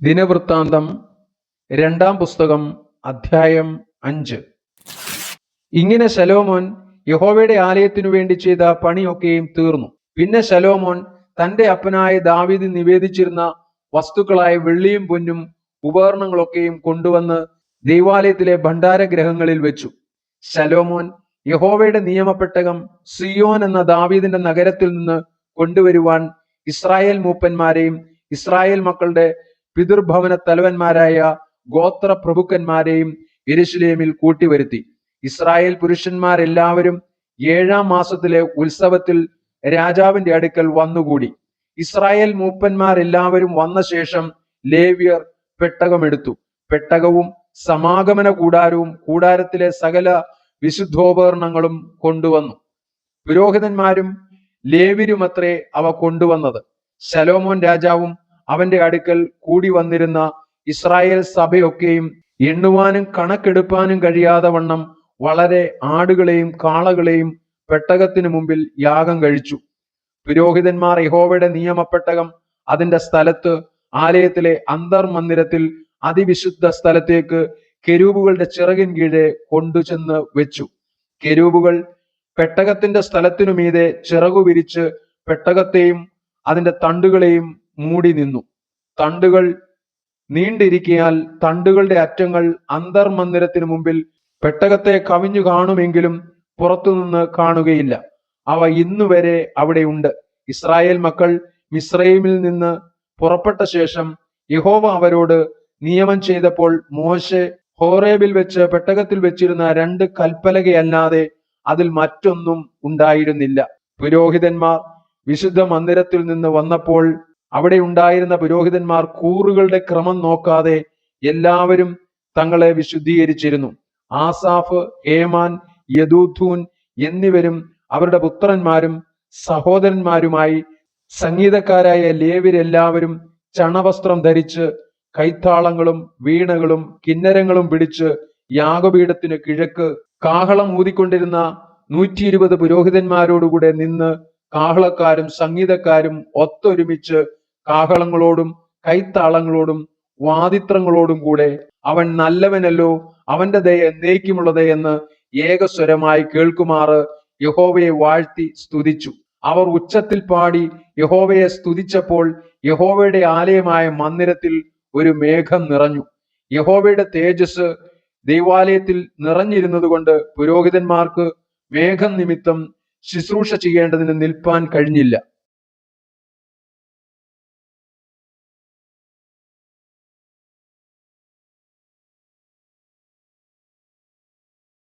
ദിനവൃത്താന്തം രണ്ടാം പുസ്തകം അധ്യായം 5. ഇങ്ങനെ ശലോമോൻ യഹോവയുടെ ആലയത്തിനു വേണ്ടി ചെയ്ത പണിയൊക്കെയും തീർന്നു. പിന്നെ ശലോമോൻ തന്റെ അപ്പനായ ദാവീദ് നിവേദിച്ചിരുന്ന വസ്തുക്കളായ വെള്ളിയും പൊന്നും ഉപകരണങ്ങളൊക്കെയും കൊണ്ടുവന്ന് ദൈവാലയത്തിലെ ഭണ്ഡാരഗ്രഹങ്ങളിൽ വെച്ചു. ശലോമോൻ യഹോവയുടെ നിയമപ്പെട്ടകം സിയോൻ എന്ന ദാവീദിന്റെ നഗരത്തിൽ നിന്ന് കൊണ്ടുവരുവാൻ ഇസ്രായേൽ മൂപ്പന്മാരെയും ഇസ്രായേൽ മക്കളുടെ പിതൃഭവന തലവന്മാരായ ഗോത്ര പ്രഭുക്കന്മാരെയും യെരൂശലേമിൽ കൂട്ടിവരുത്തി. ഇസ്രായേൽ പുരുഷന്മാരെല്ലാവരും 7-ാം മാസത്തിലെ ഉത്സവത്തിൽ രാജാവിന്റെ അടുക്കൽ വന്നുകൂടി. ഇസ്രായേൽ മൂപ്പന്മാരെല്ലാവരും വന്ന ശേഷം ലേവ്യർ പെട്ടകമെടുത്തു. പെട്ടകവും സമാഗമന കൂടാരവും കൂടാരത്തിലെ സകല വിശുദ്ധോപകരണങ്ങളും കൊണ്ടുവന്നു. പുരോഹിതന്മാരും ലേവ്യരുമത്രേ അവ കൊണ്ടുവന്നത്. ശലോമോൻ രാജാവും അവന്റെ അടുക്കൽ കൂടി വന്നിരുന്ന ഇസ്രായേൽ സഭയൊക്കെയും എണ്ണുവാനും കണക്കെടുപ്പാനും കഴിയാതെ വണ്ണം വളരെ ആടുകളെയും കാളകളെയും പെട്ടകത്തിന് മുമ്പിൽ യാഗം കഴിച്ചു. പുരോഹിതന്മാർ യഹോവയുടെ നിയമപ്പെട്ടകം അതിന്റെ സ്ഥലത്ത് ആലയത്തിലെ അന്തർമന്ദിരത്തിൽ അതിവിശുദ്ധ സ്ഥലത്തേക്ക് കെരൂബുകളുടെ ചിറകിൻ കീഴെ കൊണ്ടുചെന്ന് വെച്ചു. കെരൂബുകൾ പെട്ടകത്തിന്റെ സ്ഥലത്തിനു മീതെ ചിറകു വിരിച്ച് പെട്ടകത്തെയും അതിന്റെ തണ്ടുകളെയും മൂടി നിന്നു. തണ്ടുകൾ നീണ്ടിരിക്കയാൽ തണ്ടുകളുടെ അറ്റങ്ങൾ അന്തർമന്ദിരത്തിനു മുമ്പിൽ പെട്ടകത്തെ കവിഞ്ഞു കാണുമെങ്കിലും പുറത്തുനിന്ന് കാണുകയില്ല. അവ ഇന്നുവരെ അവിടെ ഉണ്ട്. ഇസ്രായേൽ മക്കൾ മിസ്രയീമിൽ നിന്ന് പുറപ്പെട്ട ശേഷം യഹോവ അവരോട് നിയമം ചെയ്തപ്പോൾ മോശെ ഹോറേബിൽ വെച്ച് പെട്ടകത്തിൽ വെച്ചിരുന്ന 2 കൽപ്പലകയല്ലാതെ അതിൽ മറ്റൊന്നും ഉണ്ടായിരുന്നില്ല. പുരോഹിതന്മാർ വിശുദ്ധ മന്ദിരത്തിൽ നിന്ന് വന്നപ്പോൾ അവിടെ ഉണ്ടായിരുന്ന പുരോഹിതന്മാർ കൂറുകളുടെ ക്രമം നോക്കാതെ എല്ലാവരും തങ്ങളെ വിശുദ്ധീകരിച്ചിരുന്നു. ആസാഫ്, ഹേമാൻ, യദൂഥൂൻ എന്നിവരും അവരുടെ പുത്രന്മാരും സഹോദരന്മാരുമായി സംഗീതക്കാരായ ലേവ്യരെല്ലാവരും ചണവസ്ത്രം ധരിച്ച് കൈത്താളങ്ങളും വീണകളും കിന്നരങ്ങളും പിടിച്ച് യാഗപീഠത്തിന് കിഴക്ക് കാഹളം ഊതിക്കൊണ്ടിരുന്ന 120 പുരോഹിതന്മാരോടുകൂടെ നിന്ന് കാഹളക്കാരും സംഗീതക്കാരും ഒത്തൊരുമിച്ച് കാഹളങ്ങളോടും കൈത്താളങ്ങളോടും വാദിത്രങ്ങളോടും കൂടെ അവൻ നല്ലവനല്ലോ, അവന്റെ ദയ എന്നേക്കുമുള്ളത് എന്ന് ഏകസ്വരമായി കേൾക്കുമാറ് യഹോവയെ വാഴ്ത്തി സ്തുതിച്ചു. അവർ ഉച്ചത്തിൽ പാടി യഹോവയെ സ്തുതിച്ചപ്പോൾ യഹോവയുടെ ആലയമായ മന്ദിരത്തിൽ ഒരു മേഘം നിറഞ്ഞു. യഹോവയുടെ തേജസ് ദൈവാലയത്തിൽ നിറഞ്ഞിരുന്നത് കൊണ്ട് പുരോഹിതന്മാർക്ക് മേഘം നിമിത്തം ശുശ്രൂഷ ചെയ്യേണ്ടതിന് നിൽപ്പാൻ കഴിഞ്ഞില്ല.